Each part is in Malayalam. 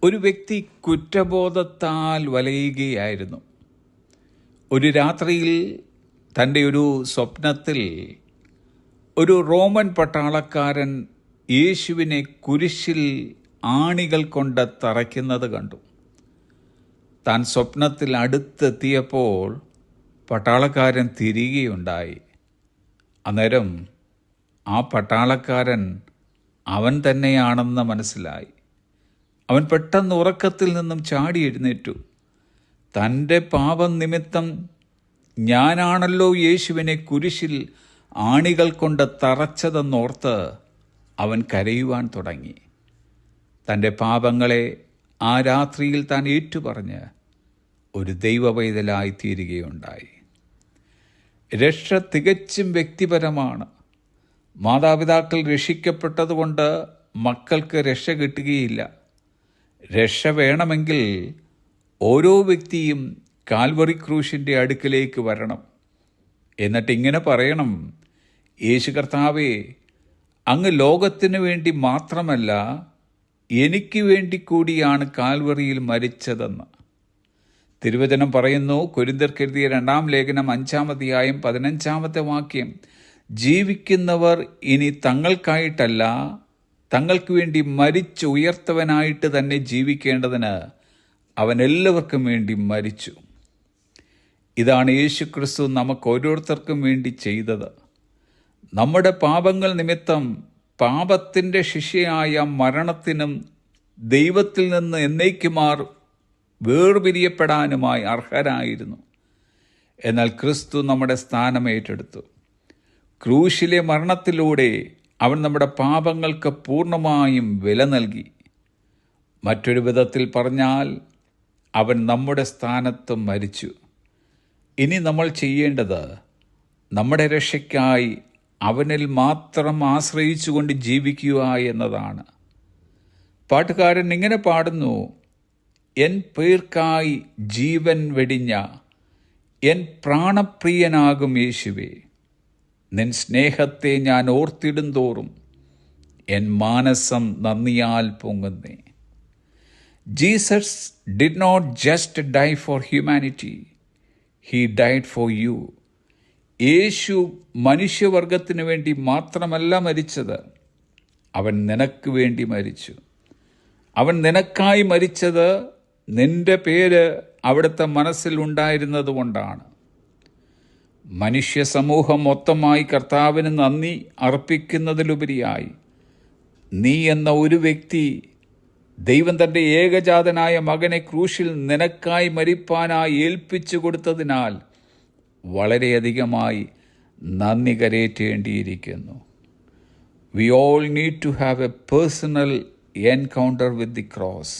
ഒരു വ്യക്തി കുറ്റബോധത്താൽ വലയുകയായിരുന്നു. ഒരു രാത്രിയിൽ തൻ്റെ ഒരു സ്വപ്നത്തിൽ ഒരു റോമൻ പട്ടാളക്കാരൻ യേശുവിനെ കുരിശിൽ ആണികൾ കൊണ്ട് തറയ്ക്കുന്നത് കണ്ടു. താൻ സ്വപ്നത്തിൽ അടുത്തെത്തിയപ്പോൾ പട്ടാളക്കാരൻ തിരികെയുണ്ടായി. അന്നേരം ആ പട്ടാളക്കാരൻ അവൻ തന്നെയാണെന്ന് മനസ്സിലായി. അവൻ പെട്ടെന്ന് ഉറക്കത്തിൽ നിന്നും ചാടി എഴുന്നേറ്റു. തൻ്റെ പാപം നിമിത്തം ഞാനാണല്ലോ യേശുവിനെ കുരിശിൽ ആണികൾ കൊണ്ട് തറച്ചതെന്നോർത്ത് അവൻ കരയുവാൻ തുടങ്ങി. തൻ്റെ പാപങ്ങളെ ആ രാത്രിയിൽ താൻ ഏറ്റുപറഞ്ഞ് ഒരു ദൈവപൈതലായി തീരുകയുണ്ടായി. രക്ഷ തികച്ചും വ്യക്തിപരമാണ്. മാതാപിതാക്കൾ രക്ഷിക്കപ്പെട്ടതുകൊണ്ട് മക്കൾക്ക് രക്ഷ കിട്ടുകയില്ല. രക്ഷ വേണമെങ്കിൽ ഓരോ വ്യക്തിയും കാൽവറി ക്രൂശിൻ്റെ അടുക്കിലേക്ക് വരണം. എന്നിട്ട് ഇങ്ങനെ പറയണം: യേശു കർത്താവേ, അങ്ങ് ലോകത്തിനു വേണ്ടി മാത്രമല്ല എനിക്ക് വേണ്ടി കൂടിയാണ് കാൽവറിയിൽ മരിച്ചതെന്ന്. തിരുവചനം പറയുന്നു, കൊരിന്ത്യർക്കെഴുതിയ 2 ലേഖനം 5 അധ്യായം 15 വാക്യം: ജീവിക്കുന്നവർ ഇനി തങ്ങൾക്കായിട്ടല്ല, തങ്ങൾക്ക് വേണ്ടി മരിച്ചു ഉയർത്തവനായിട്ട് തന്നെ ജീവിക്കേണ്ടതിന് അവൻ എല്ലാവർക്കും വേണ്ടി മരിച്ചു. ഇതാണ് യേശുക്രിസ്തു നമുക്ക് ഓരോരുത്തർക്കും വേണ്ടി ചെയ്തത്. നമ്മുടെ പാപങ്ങൾ നിമിത്തം പാപത്തിൻ്റെ ശിക്ഷയായ മരണത്തിനും ദൈവത്തിൽ നിന്ന് എന്നേക്കുമാർ വേർപിരിയപ്പെടാനുമായി അർഹരായിരുന്നു. എന്നാൽ ക്രിസ്തു നമ്മുടെ സ്ഥാനം ഏറ്റെടുത്തു. ക്രൂശിലെ മരണത്തിലൂടെ അവൻ നമ്മുടെ പാപങ്ങൾക്ക് പൂർണ്ണമായും വില നൽകി. മറ്റൊരു വിധത്തിൽ പറഞ്ഞാൽ അവൻ നമ്മുടെ സ്ഥാനത്ത് മരിച്ചു. ഇനി നമ്മൾ ചെയ്യേണ്ടത് നമ്മുടെ രക്ഷയ്ക്കായി അവനിൽ മാത്രം ആശ്രയിച്ചുകൊണ്ട് ജീവിക്കുക എന്നതാണ്. പാട്ടുകാരൻ ഇങ്ങനെ പാടുന്നു: എൻ പേർക്കായി ജീവൻ വെടിഞ്ഞ എൻ പ്രാണപ്രിയനാകും യേശുവേ, നിൻ സ്നേഹത്തെ ഞാൻ ഓർത്തിടും തോറും എൻ മാനസം നന്ദിയാൽ പൊങ്ങുന്നേ. Jesus did not just die for humanity, he died for you. യേശു മനുഷ്യവർഗത്തിന് വേണ്ടി മാത്രമല്ല മരിച്ചത്, അവൻ നിനക്ക് വേണ്ടി മരിച്ചു. അവൻ നിനക്കായി മരിച്ചത് നിന്റെ പേര് അവിടുത്തെ മനസ്സിൽ ഉണ്ടായിരുന്നത് കൊണ്ടാണ്. മനുഷ്യ സമൂഹം മൊത്തമായി കർത്താവിന് നന്ദി അർപ്പിക്കുന്നതിലുപരിയായി നീ എന്ന ഒരു വ്യക്തി ദൈവം തൻ്റെ ഏകജാതനായ മകനെ ക്രൂശിൽ നിനക്കായി മരിപ്പാനായി ഏൽപ്പിച്ചു കൊടുത്തതിനാൽ വളരെയധികമായി നന്ദി കരയേറ്റേണ്ടിയിരിക്കുന്നു. We all need to have a personal encounter with the cross.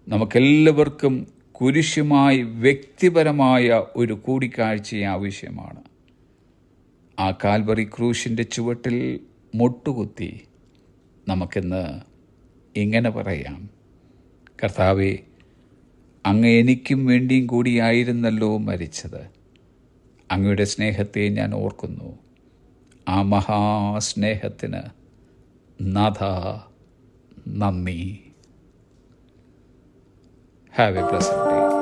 നമുക്കെല്ലാവർക്കും കുരിശുമായി വ്യക്തിപരമായ ഒരു കൂടിക്കാഴ്ച ആവശ്യമാണ്. ആ കാൽവറി ക്രൂശിൻ്റെ ചുവട്ടിൽ മുട്ടുകുത്തി നമുക്കിന്ന് ഇങ്ങനെ പറയാം: കർത്താവേ, അങ്ങ് എനിക്കും വേണ്ടിയും കൂടിയായിരുന്നല്ലോ മരിച്ചത്. അങ്ങയുടെ സ്നേഹത്തെ ഞാൻ ഓർക്കുന്നു. ആ മഹാസ്നേഹത്തിന് നാഥ നന്ദി. Have a blessed day.